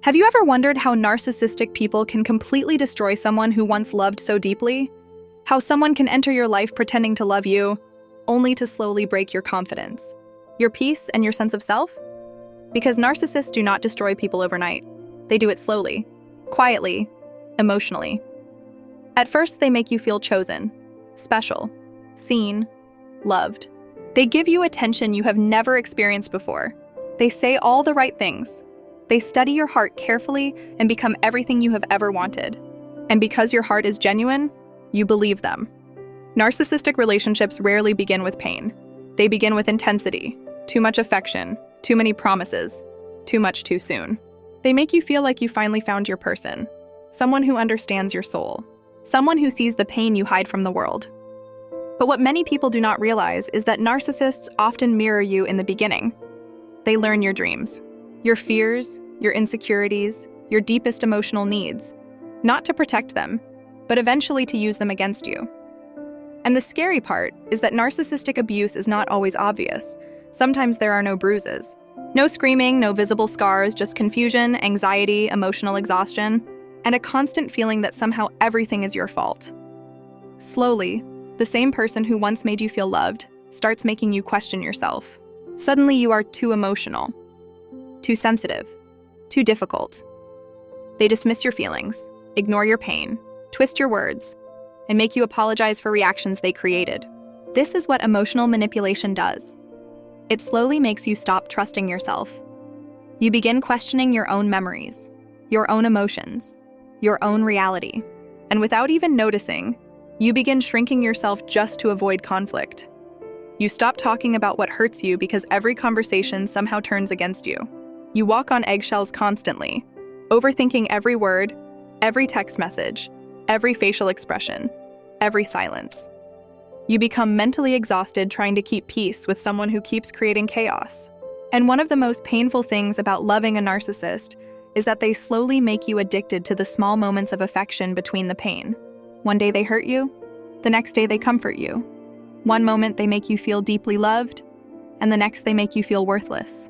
Have you ever wondered how narcissistic people can completely destroy someone who once loved so deeply? How someone can enter your life pretending to love you, only to slowly break your confidence, your peace, and your sense of self? Because narcissists do not destroy people overnight. They do it slowly, quietly, emotionally. At first, they make you feel chosen, special, seen, loved. They give you attention you have never experienced before. They say all the right things. They study your heart carefully and become everything you have ever wanted. And because your heart is genuine, you believe them. Narcissistic relationships rarely begin with pain. They begin with intensity, too much affection, too many promises, too much too soon. They make you feel like you finally found your person, someone who understands your soul, someone who sees the pain you hide from the world. But what many people do not realize is that narcissists often mirror you in the beginning. They learn your dreams, your fears, your insecurities, your deepest emotional needs, not to protect them, but eventually to use them against you. And the scary part is that narcissistic abuse is not always obvious. Sometimes there are no bruises. No screaming, no visible scars, just confusion, anxiety, emotional exhaustion, and a constant feeling that somehow everything is your fault. Slowly, the same person who once made you feel loved starts making you question yourself. Suddenly you are too emotional, too sensitive, too difficult. They dismiss your feelings, ignore your pain, twist your words, and make you apologize for reactions they created. This is what emotional manipulation does. It slowly makes you stop trusting yourself. You begin questioning your own memories, your own emotions, your own reality. And without even noticing, you begin shrinking yourself just to avoid conflict. You stop talking about what hurts you because every conversation somehow turns against you. You walk on eggshells constantly, overthinking every word, every text message, every facial expression, every silence. You become mentally exhausted trying to keep peace with someone who keeps creating chaos. And one of the most painful things about loving a narcissist is that they slowly make you addicted to the small moments of affection between the pain. One day they hurt you, the next day they comfort you. One moment they make you feel deeply loved, and the next they make you feel worthless.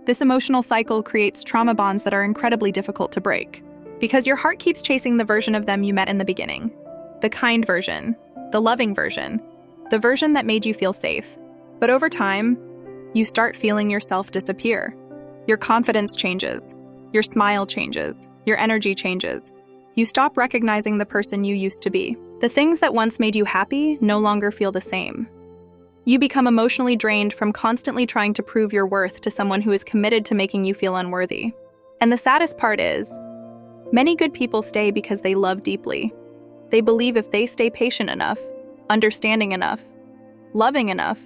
This emotional cycle creates trauma bonds that are incredibly difficult to break, because your heart keeps chasing the version of them you met in the beginning. The kind version, the loving version, the version that made you feel safe. But over time, you start feeling yourself disappear. Your confidence changes, your smile changes, your energy changes. You stop recognizing the person you used to be. The things that once made you happy no longer feel the same. You become emotionally drained from constantly trying to prove your worth to someone who is committed to making you feel unworthy. And the saddest part is, many good people stay because they love deeply. They believe if they stay patient enough, understanding enough, loving enough,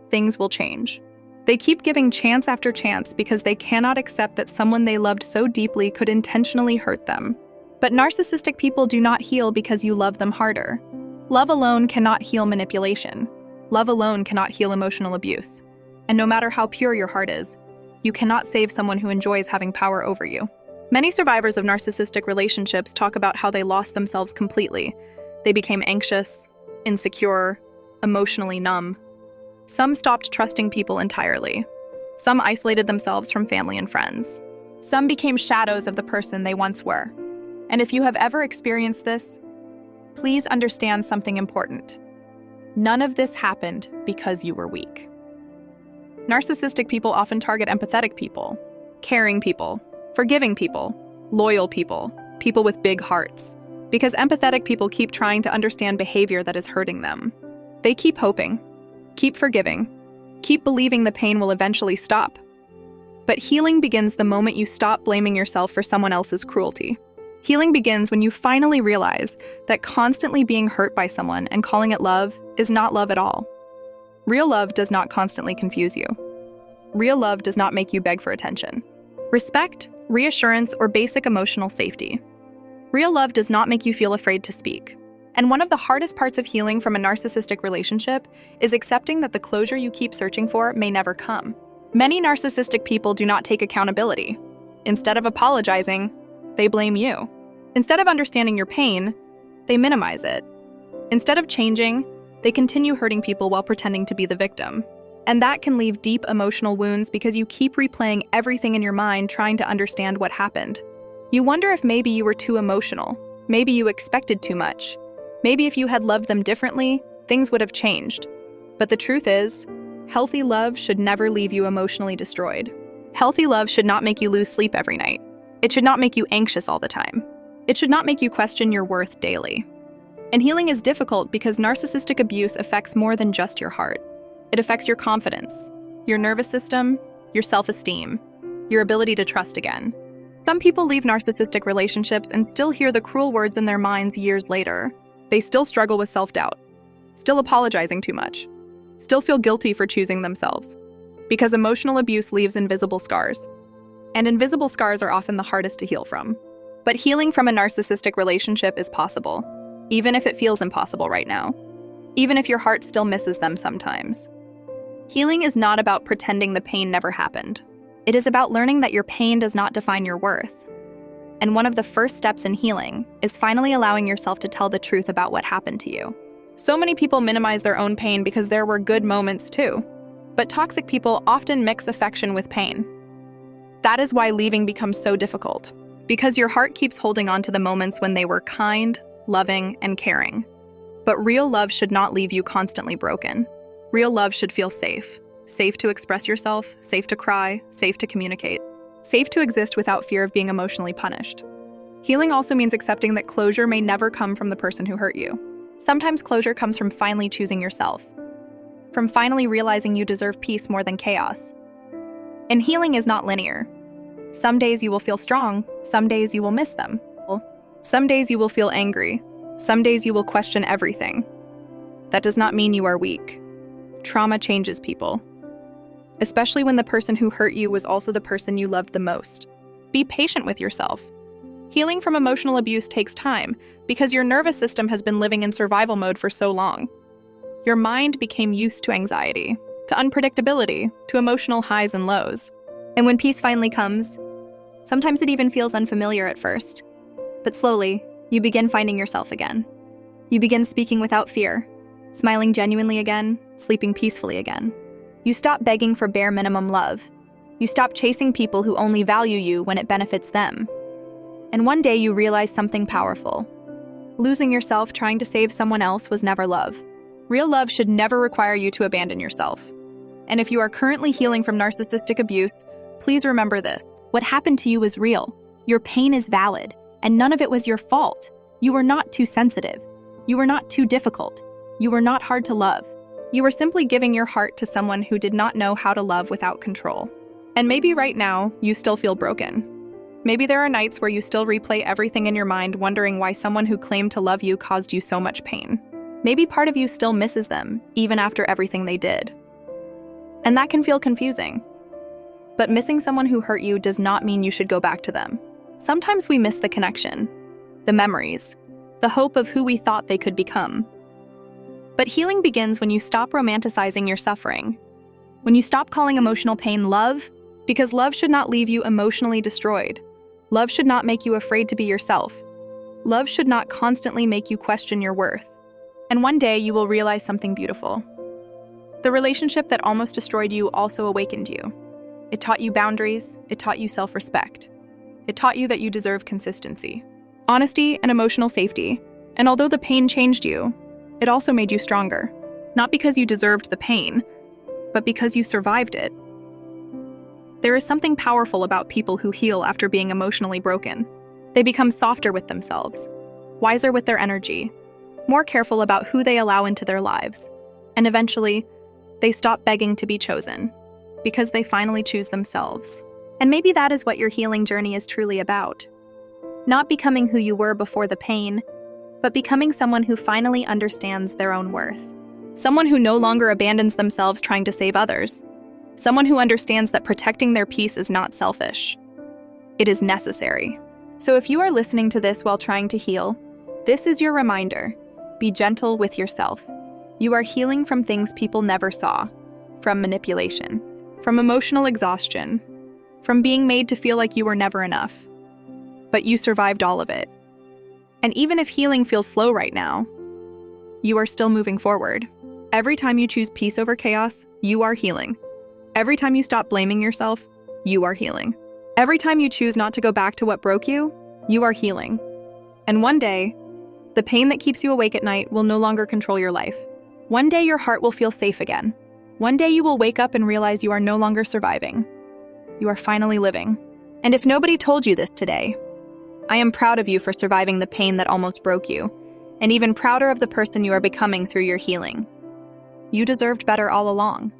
things will change. They keep giving chance after chance because they cannot accept that someone they loved so deeply could intentionally hurt them. But narcissistic people do not heal because you love them harder. Love alone cannot heal manipulation. Love alone cannot heal emotional abuse. And no matter how pure your heart is, you cannot save someone who enjoys having power over you. Many survivors of narcissistic relationships talk about how they lost themselves completely. They became anxious, insecure, emotionally numb. Some stopped trusting people entirely. Some isolated themselves from family and friends. Some became shadows of the person they once were. And if you have ever experienced this, please understand something important. None of this happened because you were weak. Narcissistic people often target empathetic people, caring people, forgiving people, loyal people, people with big hearts, because empathetic people keep trying to understand behavior that is hurting them. They keep hoping, keep forgiving, keep believing the pain will eventually stop. But healing begins the moment you stop blaming yourself for someone else's cruelty. Healing begins when you finally realize that constantly being hurt by someone and calling it love is not love at all. Real love does not constantly confuse you. Real love does not make you beg for attention, respect, reassurance, or basic emotional safety. Real love does not make you feel afraid to speak. And one of the hardest parts of healing from a narcissistic relationship is accepting that the closure you keep searching for may never come. Many narcissistic people do not take accountability. Instead of apologizing, they blame you. Instead of understanding your pain, they minimize it. Instead of changing, they continue hurting people while pretending to be the victim. And that can leave deep emotional wounds because you keep replaying everything in your mind trying to understand what happened. You wonder if maybe you were too emotional, maybe you expected too much, maybe if you had loved them differently, things would have changed. But the truth is, healthy love should never leave you emotionally destroyed. Healthy love should not make you lose sleep every night. It should not make you anxious all the time. It should not make you question your worth daily. And healing is difficult because narcissistic abuse affects more than just your heart. It affects your confidence, your nervous system, your self-esteem, your ability to trust again. Some people leave narcissistic relationships and still hear the cruel words in their minds years later. They still struggle with self-doubt, still apologizing too much, still feel guilty for choosing themselves. Because emotional abuse leaves invisible scars. And invisible scars are often the hardest to heal from. But healing from a narcissistic relationship is possible, even if it feels impossible right now. Even if your heart still misses them sometimes. Healing is not about pretending the pain never happened. It is about learning that your pain does not define your worth. And one of the first steps in healing is finally allowing yourself to tell the truth about what happened to you. So many people minimize their own pain because there were good moments too. But toxic people often mix affection with pain. That is why leaving becomes so difficult, because your heart keeps holding on to the moments when they were kind, loving, and caring. But real love should not leave you constantly broken. Real love should feel safe. Safe to express yourself, safe to cry, safe to communicate. Safe to exist without fear of being emotionally punished. Healing also means accepting that closure may never come from the person who hurt you. Sometimes closure comes from finally choosing yourself. From finally realizing you deserve peace more than chaos. And healing is not linear. Some days you will feel strong, some days you will miss them. Some days you will feel angry, some days you will question everything. That does not mean you are weak. Trauma changes people. Especially when the person who hurt you was also the person you loved the most. Be patient with yourself. Healing from emotional abuse takes time because your nervous system has been living in survival mode for so long. Your mind became used to anxiety, to unpredictability, to emotional highs and lows. And when peace finally comes, sometimes it even feels unfamiliar at first. But slowly, you begin finding yourself again. You begin speaking without fear, smiling genuinely again, sleeping peacefully again. You stop begging for bare minimum love. You stop chasing people who only value you when it benefits them. And one day you realize something powerful. Losing yourself trying to save someone else was never love. Real love should never require you to abandon yourself. And if you are currently healing from narcissistic abuse, please remember this. What happened to you was real. Your pain is valid, and none of it was your fault. You were not too sensitive. You were not too difficult. You were not hard to love. You were simply giving your heart to someone who did not know how to love without control. And maybe right now, you still feel broken. Maybe there are nights where you still replay everything in your mind, wondering why someone who claimed to love you caused you so much pain. Maybe part of you still misses them, even after everything they did. And that can feel confusing. But missing someone who hurt you does not mean you should go back to them. Sometimes we miss the connection, the memories, the hope of who we thought they could become. But healing begins when you stop romanticizing your suffering. When you stop calling emotional pain love, because love should not leave you emotionally destroyed. Love should not make you afraid to be yourself. Love should not constantly make you question your worth. And one day you will realize something beautiful. The relationship that almost destroyed you also awakened you. It taught you boundaries, it taught you self-respect. It taught you that you deserve consistency, honesty, and emotional safety. And although the pain changed you, it also made you stronger. Not because you deserved the pain, but because you survived it. There is something powerful about people who heal after being emotionally broken. They become softer with themselves, wiser with their energy, more careful about who they allow into their lives. And eventually, they stop begging to be chosen, because they finally choose themselves. And maybe that is what your healing journey is truly about. Not becoming who you were before the pain, but becoming someone who finally understands their own worth. Someone who no longer abandons themselves trying to save others. Someone who understands that protecting their peace is not selfish. It is necessary. So if you are listening to this while trying to heal, this is your reminder. Be gentle with yourself. You are healing from things people never saw, from manipulation, from emotional exhaustion, from being made to feel like you were never enough. But you survived all of it. And even if healing feels slow right now, you are still moving forward. Every time you choose peace over chaos, you are healing. Every time you stop blaming yourself, you are healing. Every time you choose not to go back to what broke you, you are healing. And one day, the pain that keeps you awake at night will no longer control your life. One day your heart will feel safe again. One day you will wake up and realize you are no longer surviving. You are finally living. And if nobody told you this today, I am proud of you for surviving the pain that almost broke you, and even prouder of the person you are becoming through your healing. You deserved better all along.